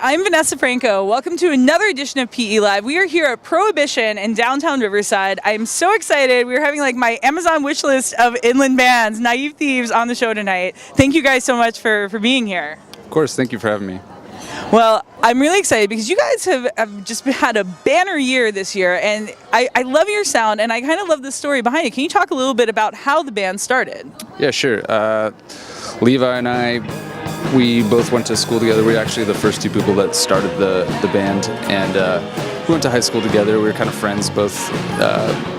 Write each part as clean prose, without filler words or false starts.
I'm Vanessa Franko. Welcome to another edition of PE Live. We are here at ProAbition in downtown Riverside. I'm so excited. We're having like my Amazon wish list of inland bands, Naive Thieves, on the show tonight. Thank you guys so much for being here. Of course, thank you for having me. Well, I'm really excited because you guys have just had a banner year this year, and I love your sound, and I kind of love the story behind it. Can you talk a little bit about how the band started? Yeah, sure. Levi and I, we both went to school together. We were actually the first two people that started the band, and we went to high school together. We were kind of friends, both.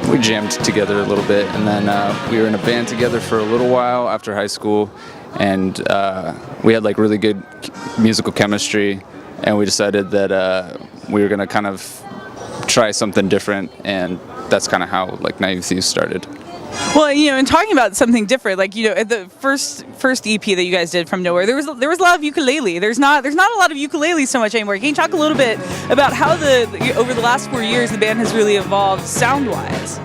We jammed together a little bit, and then we were in a band together for a little while after high school, and we had like really good musical chemistry, and we decided that we were going to kind of try something different, and that's kind of how like Naive Thieves started. Well, you know, and talking about something different, like, you know, at the first EP that you guys did from nowhere, there was a lot of ukulele. There's not a lot of ukulele so much anymore. Can you talk a little bit about how over the last 4 years the band has really evolved sound-wise?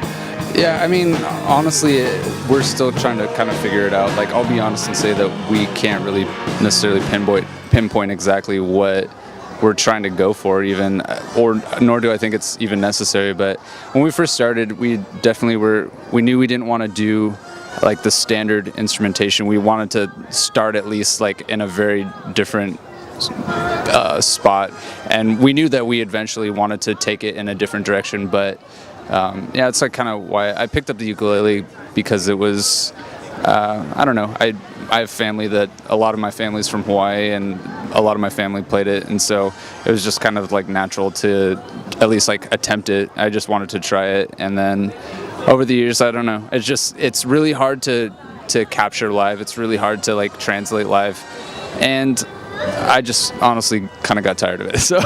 Yeah, I mean, honestly, we're still trying to kind of figure it out. Like, I'll be honest and say that we can't really necessarily pinpoint exactly what we're trying to go for even, or nor do I think it's even necessary. But when we first started, we knew we didn't want to do like the standard instrumentation. We wanted to start at least like in a very different spot, and we knew that we eventually wanted to take it in a different direction. But yeah, it's like kind of why I picked up the ukulele, because it was I don't know, I have family that a lot of my family's from Hawaii, and a lot of my family played it, and so it was just kind of like natural to at least like attempt it. I just wanted to try it, and then over the years, I don't know, it's really hard to capture live. It's really hard to like translate live, and I just honestly kind of got tired of it. So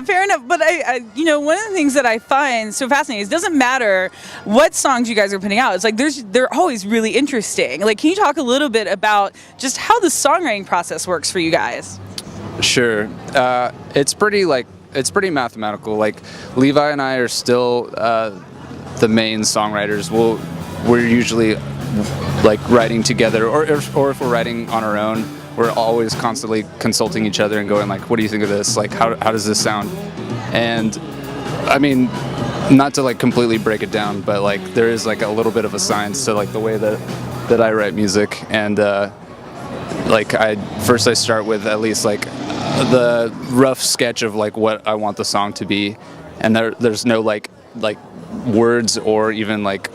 Fair enough. But I you know, one of the things that I find so fascinating is it doesn't matter what songs you guys are putting out. It's like they're always really interesting. Like, can you talk a little bit about just how the songwriting process works for you guys? Sure. It's pretty mathematical. Like, Levi and I are still the main songwriters. We're usually like writing together, or if we're writing on our own, we're always constantly consulting each other and going like, what do you think of this? Like, how does this sound? And I mean, not to like completely break it down, but like there is like a little bit of a science to like the way that I write music. And like I start with at least like the rough sketch of like what I want the song to be, and there's no like words or even like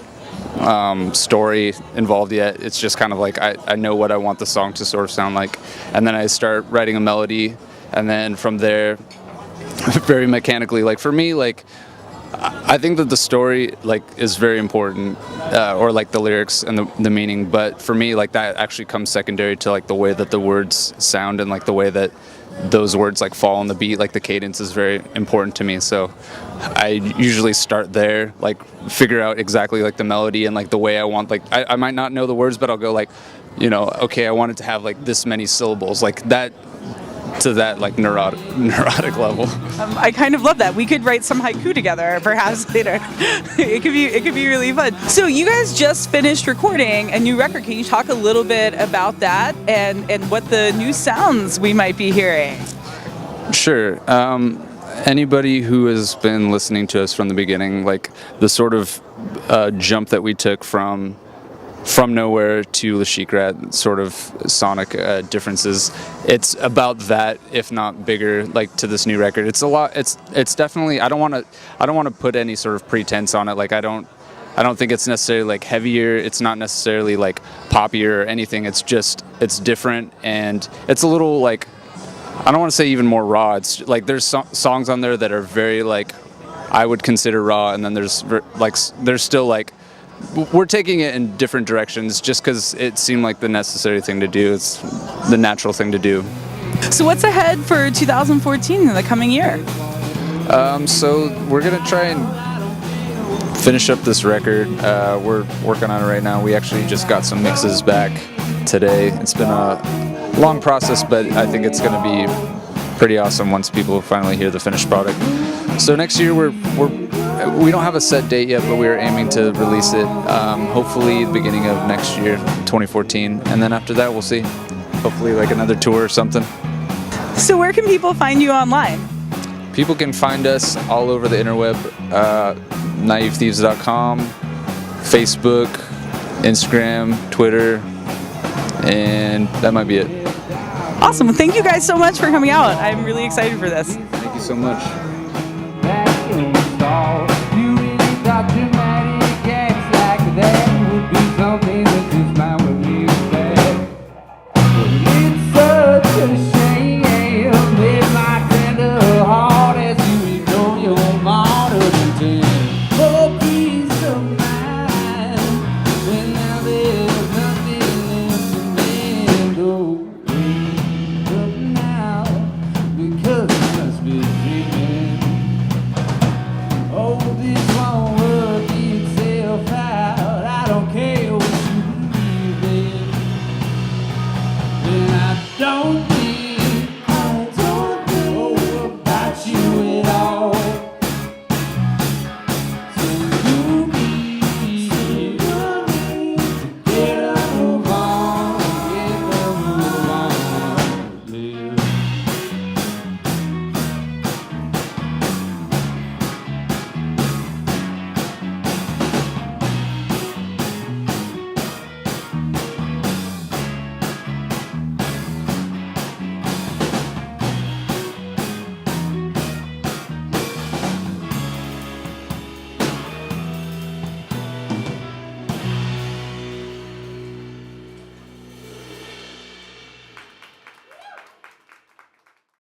story involved yet. It's just kind of like I know what I want the song to sort of sound like, and then I start writing a melody, and then from there, very mechanically, like for me, like I think that the story like is very important, or like the lyrics and the meaning, but for me, like that actually comes secondary to like the way that the words sound and like the way that those words like fall on the beat. Like the cadence is very important to me, so I usually start there, like figure out exactly like the melody and like the way I want, like I might not know the words, but I'll go like, you know, okay, I want it to have like this many syllables, like that, to that like neurotic level. I kind of love that. We could write some haiku together perhaps later. It could be really fun. So you guys just finished recording a new record. Can you talk a little bit about that and what the new sounds we might be hearing? Sure. Anybody who has been listening to us from the beginning, like the sort of jump that we took from nowhere to the Chic Rat, sort of sonic differences, it's about that, if not bigger, like to this new record. It's a lot. It's definitely. I don't want to put any sort of pretense on it. Like I don't think it's necessarily like heavier. It's not necessarily like poppier or anything. It's just, it's different, and it's a little like I don't want to say even more raw. It's like there's songs on there that are very like I would consider raw, and then there's still like we're taking it in different directions just because it seemed like the necessary thing to do. It's the natural thing to do. So what's ahead for 2014 in the coming year? So we're gonna try and finish up this record. We're working on it right now. We actually just got some mixes back today. It's been a long process, but I think it's gonna be pretty awesome once people finally hear the finished product. So next year we don't have a set date yet, but we're aiming to release it hopefully the beginning of next year, 2014, and then after that we'll see. Hopefully like another tour or something. So where can people find you online? People can find us all over the interweb, naivethieves.com, Facebook, Instagram, Twitter, and that might be it. Awesome. Well, thank you guys so much for coming out. I'm really excited for this. Thank you so much.